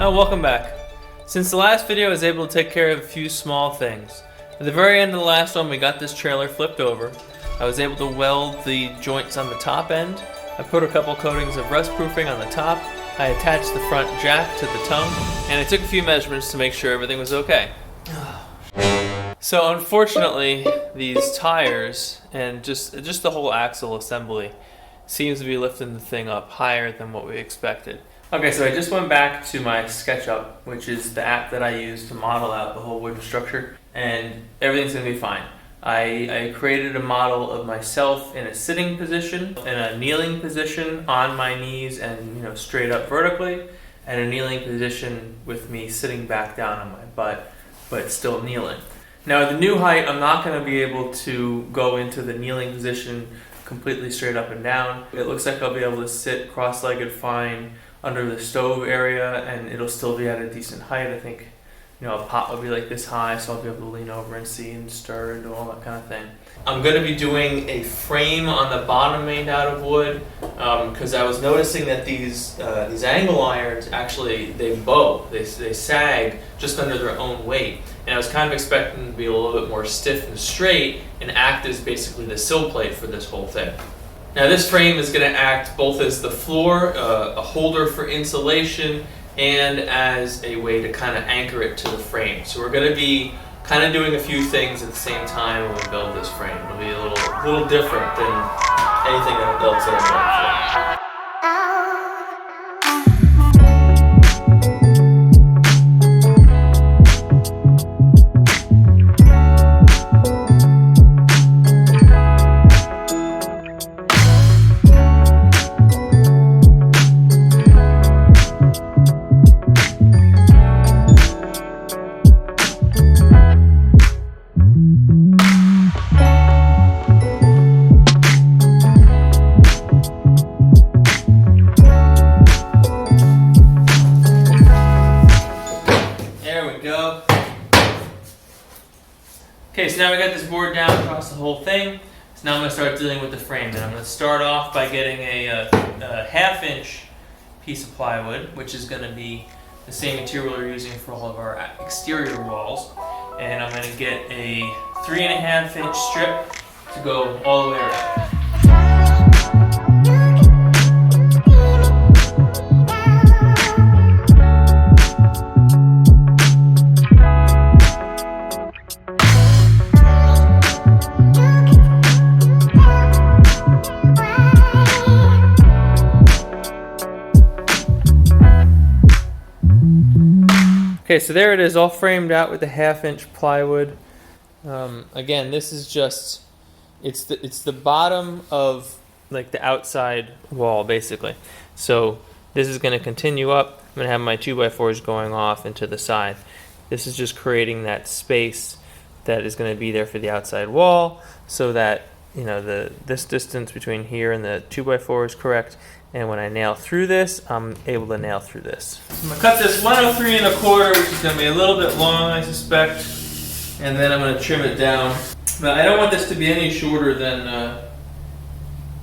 Welcome back. Since the last video, I was able to take care of a few small things. At the very end of the last one, we got this trailer flipped over. I was able to weld the joints on the top end. I put a couple coatings of rust proofing on the top. I attached the front jack to the tongue, and I took a few measurements to make sure everything was okay. So unfortunately, these tires and just the whole axle assembly seems to be lifting the thing up higher than what we expected. Okay, so I just went back to my SketchUp, which is the app that I use to model out the whole wooden structure, and everything's gonna be fine. I created a model of myself in a sitting position, in a kneeling position on my knees and straight up vertically, and a kneeling position with me sitting back down on my butt, but still kneeling. Now at the new height, I'm not gonna be able to go into the kneeling position completely straight up and down. It looks like I'll be able to sit cross-legged fine under the stove area, and it'll still be at a decent height. I think a pot will be like this high, so I'll be able to lean over and see and stir and do all that kind of thing. I'm going to be doing a frame on the bottom made out of wood, because I was noticing that these angle irons actually they bow, they sag just under their own weight, and I was kind of expecting them to be a little bit more stiff and straight and act as basically the sill plate for this whole thing. Now this frame is going to act both as the floor, a holder for insulation, and as a way to kind of anchor it to the frame. So we're going to be kind of doing a few things at the same time when we build this frame. It'll be a little different than anything else that I've done before. Okay, so now we got this board down across the whole thing. So now I'm going to start dealing with the frame. And I'm going to start off by getting a 1/2-inch piece of plywood, which is going to be the same material we're using for all of our exterior walls. And I'm going to get a 3.5-inch strip to go all the way around. Okay, so there it is, all framed out with the 1/2-inch plywood. Again, this is just, it's the bottom of like the outside wall basically. So this is going to continue up. I'm going to have my 2x4s going off into the side. This is just creating that space that is going to be there for the outside wall, so that this distance between here and the 2x4 is correct. And when I nail through this, I'm able to nail through this. I'm going to cut this 103 1/4, which is going to be a little bit long, I suspect. And then I'm going to trim it down. But I don't want this to be any shorter than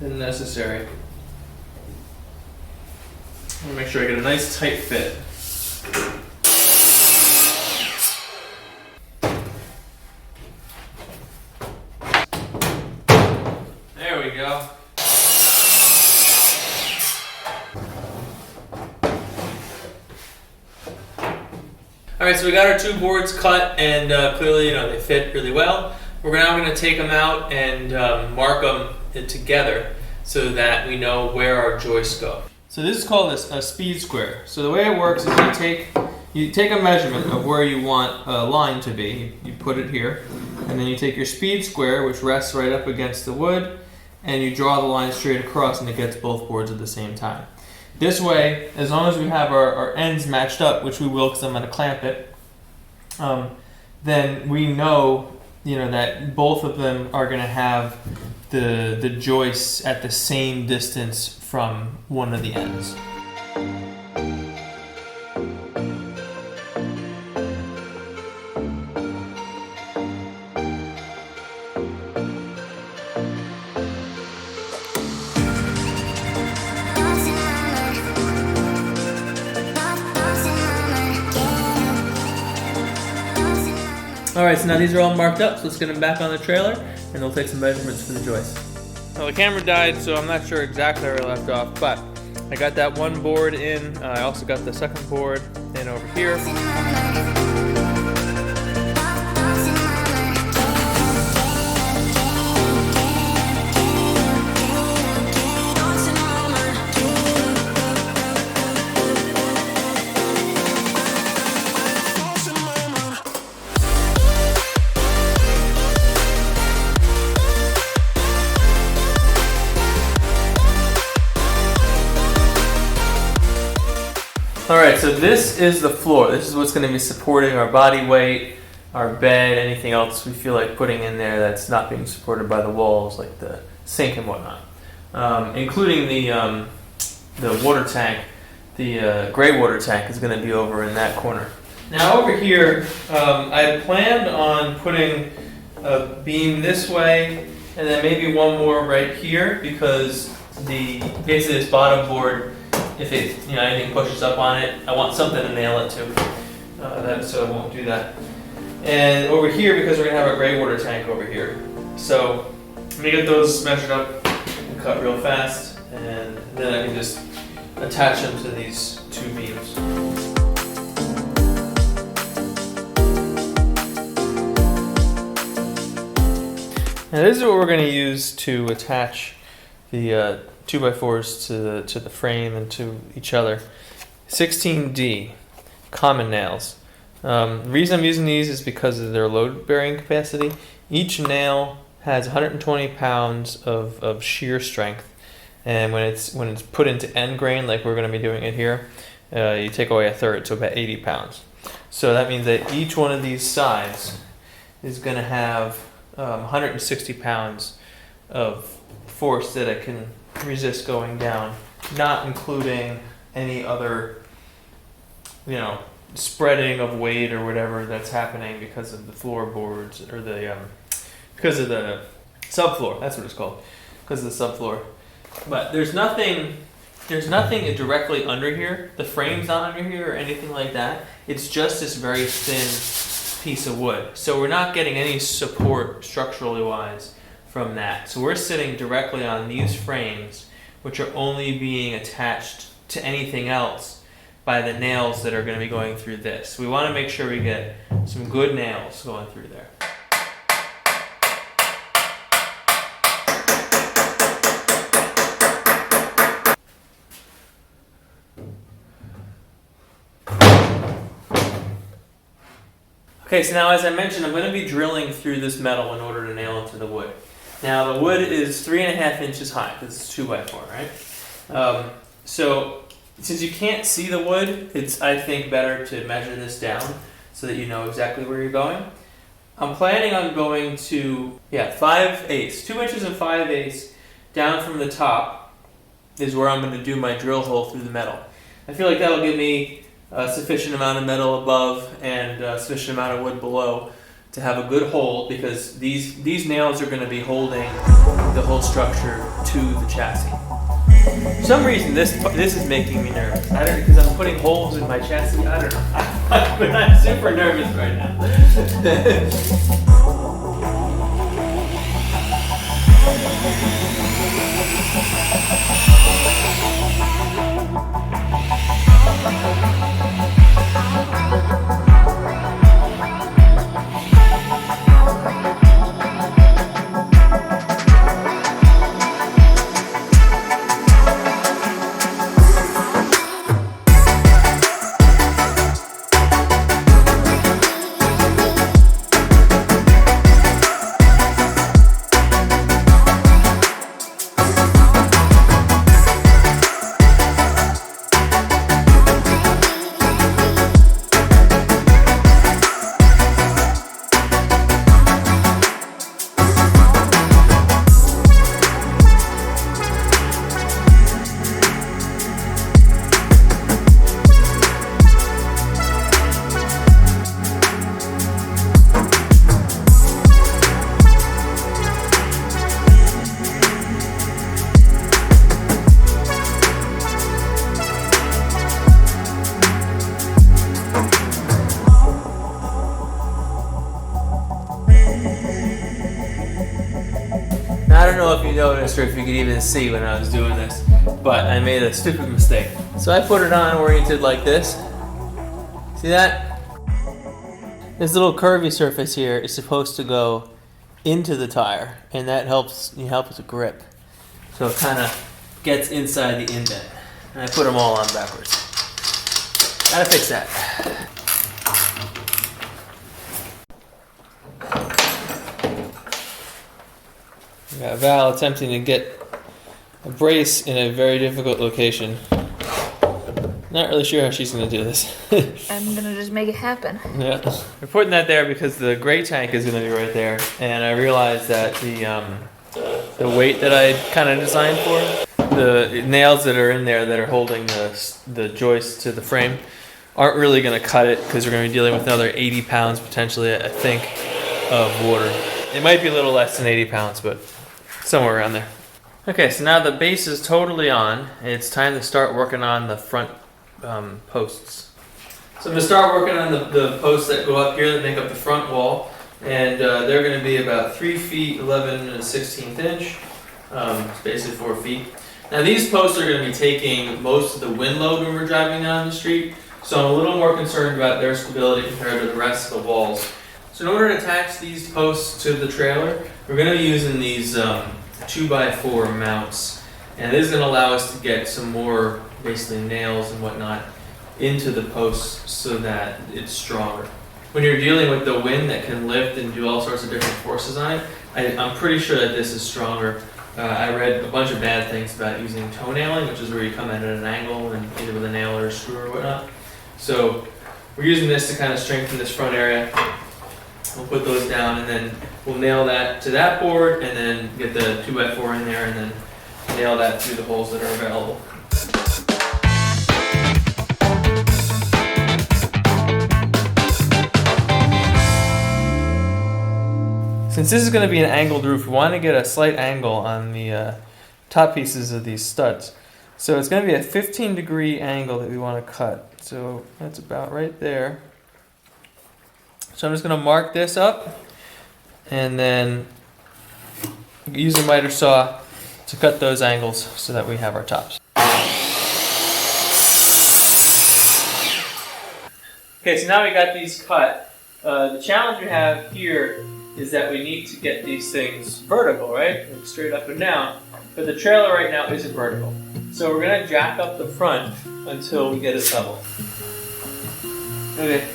necessary. I'm going to make sure I get a nice tight fit. There we go. Alright, so we got our two boards cut, and clearly they fit really well. We're now going to take them out and mark them together so that we know where our joists go. So this is called a speed square. So the way it works is you take a measurement of where you want a line to be. You put it here, and then you take your speed square, which rests right up against the wood, and you draw the line straight across, and it gets both boards at the same time. This way, as long as we have our ends matched up, which we will because I'm going to clamp it, then we know, that both of them are going to have the joists at the same distance from one of the ends. Alright, so now these are all marked up, so let's get them back on the trailer and we'll take some measurements for the joist. Well, the camera died, so I'm not sure exactly where I left off, but I got that one board in. I also got the second board in over here. Alright, so this is the floor. This is what's going to be supporting our body weight, our bed, anything else we feel like putting in there that's not being supported by the walls, like the sink and whatnot. Including the water tank. The gray water tank is going to be over in that corner. Now over here, I planned on putting a beam this way and then maybe one more right here, because basically this bottom board, if anything pushes up on it, I want something to nail it to, so I won't do that. And over here, because we're gonna have a gray water tank over here, so I'm gonna get those measured up and cut real fast, and then I can just attach them to these two beams. Now this is what we're gonna use to attach the 2x4s to the frame and to each other. 16D, common nails. The reason I'm using these is because of their load bearing capacity. Each nail has 120 pounds of shear strength, and when it's put into end grain, like we're going to be doing it here, you take away a third, so about 80 pounds. So that means that each one of these sides is going to have 160 pounds of force that it can resist going down, not including any other, spreading of weight or whatever that's happening because of the floorboards or because of the subfloor. That's what it's called, because of the subfloor. But there's nothing directly under here. The frame's not under here or anything like that. It's just this very thin piece of wood. So we're not getting any support structurally wise from that. So we're sitting directly on these frames, which are only being attached to anything else by the nails that are going to be going through this. We want to make sure we get some good nails going through there. Okay, so now as I mentioned, I'm going to be drilling through this metal in order to nail into the wood. Now the wood is 3.5 inches high, because it's 2x4, right? So since you can't see the wood, it's, I think, better to measure this down so that you know exactly where you're going. I'm planning on going to 5/8, 2 inches and 5/8 down from the top is where I'm going to do my drill hole through the metal. I feel like that'll give me a sufficient amount of metal above and a sufficient amount of wood below to have a good hold, because these nails are going to be holding the whole structure to the chassis. For some reason, this is making me nervous. I don't know, because I'm putting holes in my chassis. I don't know. But I'm super nervous right now. noticed or if you could even see when I was doing this, but I made a stupid mistake. So I put it on oriented like this. See that? This little curvy surface here is supposed to go into the tire, and that helps with grip. So it kind of gets inside the indent. And I put them all on backwards. Gotta fix that. We got Val attempting to get a brace in a very difficult location. Not really sure how she's going to do this. I'm going to just make it happen. Yeah. We're putting that there because the gray tank is going to be right there. And I realized that the weight that I kind of designed for, the nails that are in there that are holding the joist to the frame, aren't really going to cut it because we're going to be dealing with another 80 pounds potentially, I think, of water. It might be a little less than 80 pounds, but somewhere around there. Okay, so now the base is totally on. It's time to start working on the front posts. So I'm going to start working on the posts that go up here that make up the front wall, and they're going to be about 3 feet 11 1/16 inch. It's basically 4 feet. Now these posts are going to be taking most of the wind load when we're driving down the street, so I'm a little more concerned about their stability compared to the rest of the walls. So in order to attach these posts to the trailer, we're going to be using these 2x4 mounts, and this is going to allow us to get some more basically nails and whatnot into the posts so that it's stronger. When you're dealing with the wind that can lift and do all sorts of different forces on it, I'm pretty sure that this is stronger. I read a bunch of bad things about using toe nailing, which is where you come in at an angle and either with a nail or a screw or whatnot. So we're using this to kind of strengthen this front area. We'll put those down and then we'll nail that to that board and then get the 2x4 in there and then nail that through the holes that are available. Since this is going to be an angled roof, we want to get a slight angle on the top pieces of these studs. So it's going to be a 15-degree angle that we want to cut. So that's about right there. So I'm just going to mark this up and then use a miter saw to cut those angles so that we have our tops. Okay, so now we got these cut. The challenge we have here is that we need to get these things vertical, right? Like straight up and down. But the trailer right now isn't vertical. So we're going to jack up the front until we get it level. Okay.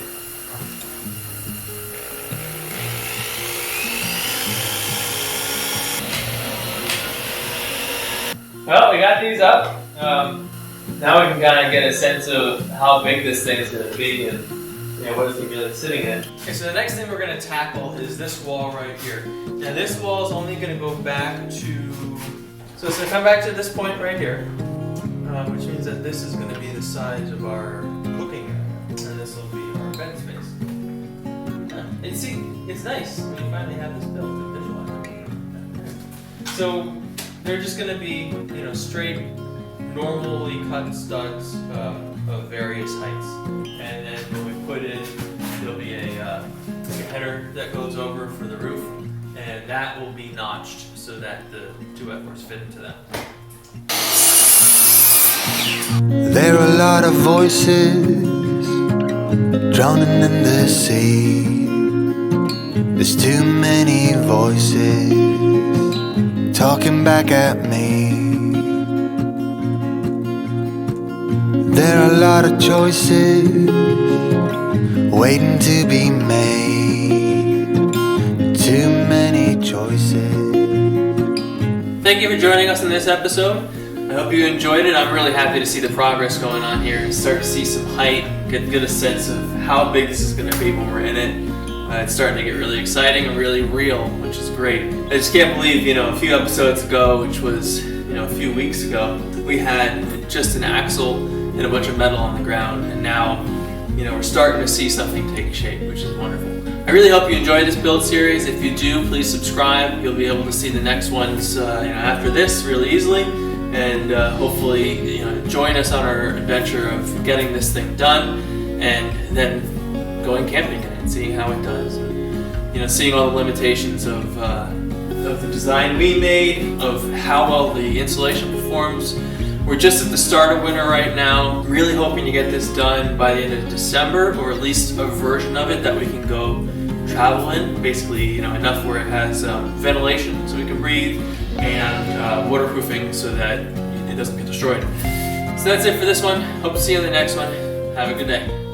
Well, we got these up. Now we can kind of get a sense of how big this thing is going to be and what is it really sitting in. Okay, so the next thing we're going to tackle is this wall right here. Now this wall is only going to go back to, so it's going to come back to this point right here, which means that this is going to be the size of our cooking area, and this will be our bed space. It's nice when you finally have this built and visualized. So they're just going to be, straight, normally cut studs of various heights, and then when we put in, there'll be a header that goes over for the roof, and that will be notched so that the 2x4s fit into that. There are a lot of voices drowning in the sea. There's too many voices talking back at me. There are a lot of choices waiting to be made. Too many choices. Thank you for joining us in this episode. I hope you enjoyed it. I'm really happy to see the progress going on here and start to see some height, get a sense of how big this is going to be when we're in it. It's starting to get really exciting and really real, which is great. I just can't believe, a few episodes ago, which was, a few weeks ago, we had just an axle and a bunch of metal on the ground, and now, we're starting to see something take shape, which is wonderful. I really hope you enjoyed this build series. If you do, please subscribe. You'll be able to see the next ones, after this really easily, and hopefully, join us on our adventure of getting this thing done, and then going camping and seeing how it does. Seeing all the limitations of of the design we made, of how well the insulation performs. We're just at the start of winter right now. Really hoping to get this done by the end of December, or at least a version of it that we can go travel in. Basically, enough where it has ventilation so we can breathe, and waterproofing so that it doesn't get destroyed. So that's it for this one. Hope to see you in the next one. Have a good day.